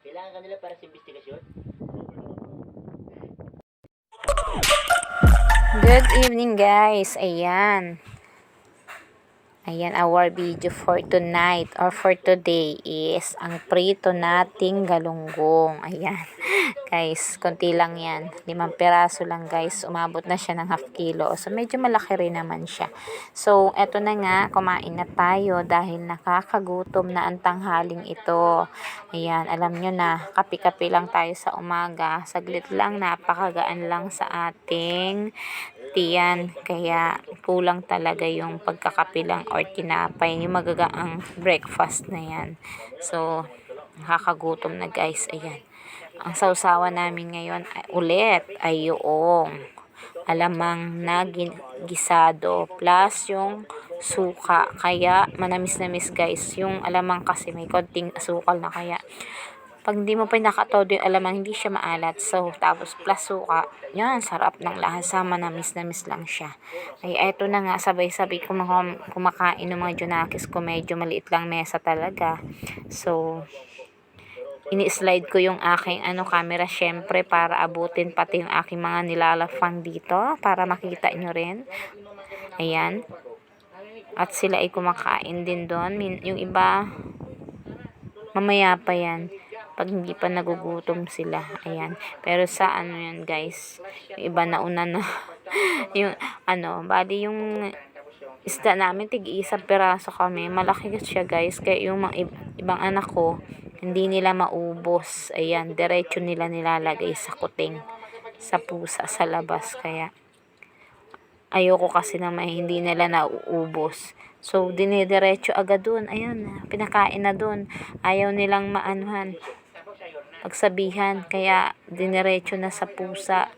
Kailangan kanila para sa investigasyon. Good evening guys. Ayan. Ayan, our video for tonight or for today is ang prito nating galunggong. Ayan. Guys, konti lang yan. 5 piraso lang guys. Umabot na siya ng half kilo. So, medyo malaki rin naman siya. So, eto na nga. Kumain na tayo dahil nakakagutom na ang tanghaling ito. Ayan, alam nyo na. Kapi-kapi lang tayo sa umaga. Saglit lang, napakagaan lang sa ating tiyan. Kaya, kulang talaga yung pagkakapi lang or tinapay. Yung magagaang breakfast na yan. So, nakakagutom na guys. Ayan. Ang sausawan namin ngayon ulit ay yung alamang na gisado plus yung suka. Kaya manamis-namis guys. Yung alamang kasi may konting asukal na kaya pag hindi mo pa nakatodo yung alamang hindi siya maalat. So tapos plus suka. Yan, sarap ng lasa. Manamis-namis lang siya. Ay eto na nga sabay-sabay kumakain ng mga junakis ko. Medyo maliit lang mesa talaga. So ini-slide ko yung aking camera syempre para abutin pati yung aking mga nilalafang dito para makita nyo rin. Ayan. At sila ay kumakain din doon. Yung iba mamaya pa yan. Pag hindi pa nagugutom sila. Ayan. Pero sa yan guys. Yung iba nauna na. Yung bali yung isda namin tig-isang piraso kami. Malaki siya guys. Kaya yung mga ibang anak ko hindi nila maubos. Ayan, diretso nila nilalagay sa kuting, sa pusa, sa labas. Kaya, ayoko kasi na hindi nila nauubos. So, dinidiretso agad dun. Ayan, pinakain na dun. Ayaw nilang pagsabihan. Kaya, diniretso na sa pusa.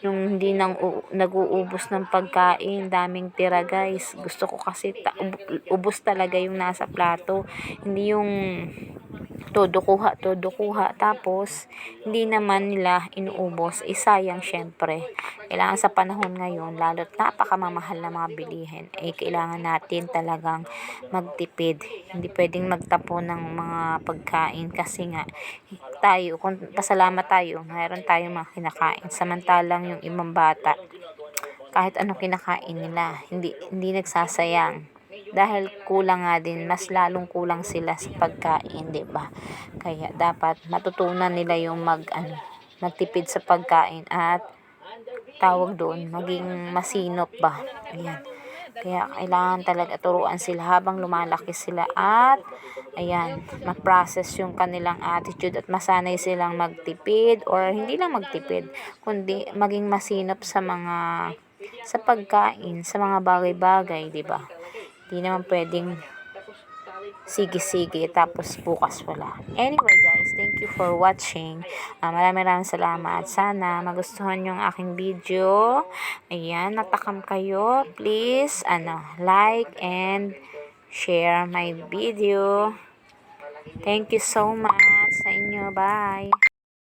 Yung hindi nag-uubos ng pagkain, daming tira guys. Gusto ko kasi ubos talaga yung nasa plato. Hindi yung todo kuha, tapos hindi naman nila inuubos, sayang syempre. Kailangan sa panahon ngayon, lalo't napakamamahal na mga bilihin, kailangan natin talagang magtipid. Hindi pwedeng magtapon ng mga pagkain kasi nga, tayo, kung pasalamat tayo, mayroon tayong mga kinakain. Samantalang yung ibang bata, kahit ano kinakain nila, hindi nagsasayang. Dahil kulang nga din, mas lalong kulang sila sa pagkain, 'di ba? Kaya dapat matutunan nila yung magtipid sa pagkain at tawag doon, maging masinop ba. Ayan. Kaya kailangan talaga turuan sila habang lumalaki sila at ayan, ma-process yung kanilang attitude at masanay silang magtipid or hindi lang magtipid, kundi maging masinop sa pagkain, sa mga bagay-bagay, 'di ba? Hindi naman pwedeng sige-sige tapos bukas wala. Anyway guys, thank you for watching. Maraming salamat. Sana magustuhan yung aking video. Ayan, natakam kayo. Please, like and share my video. Thank you so much sa inyo. Bye!